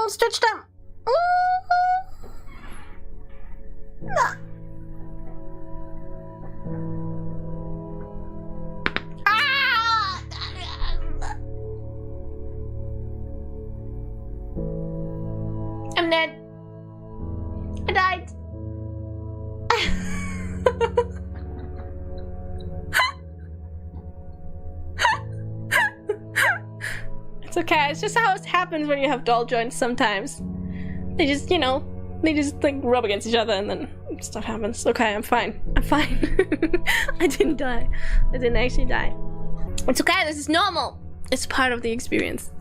Stretch time. I'm dead. I died. It's okay. It's just how it happens when you have dull joints sometimes. They just, you know, they just like rub against each other and then stuff happens. Okay, I'm fine. I'm fine. I didn't die. I didn't actually die. It's okay. This is normal. It's part of the experience.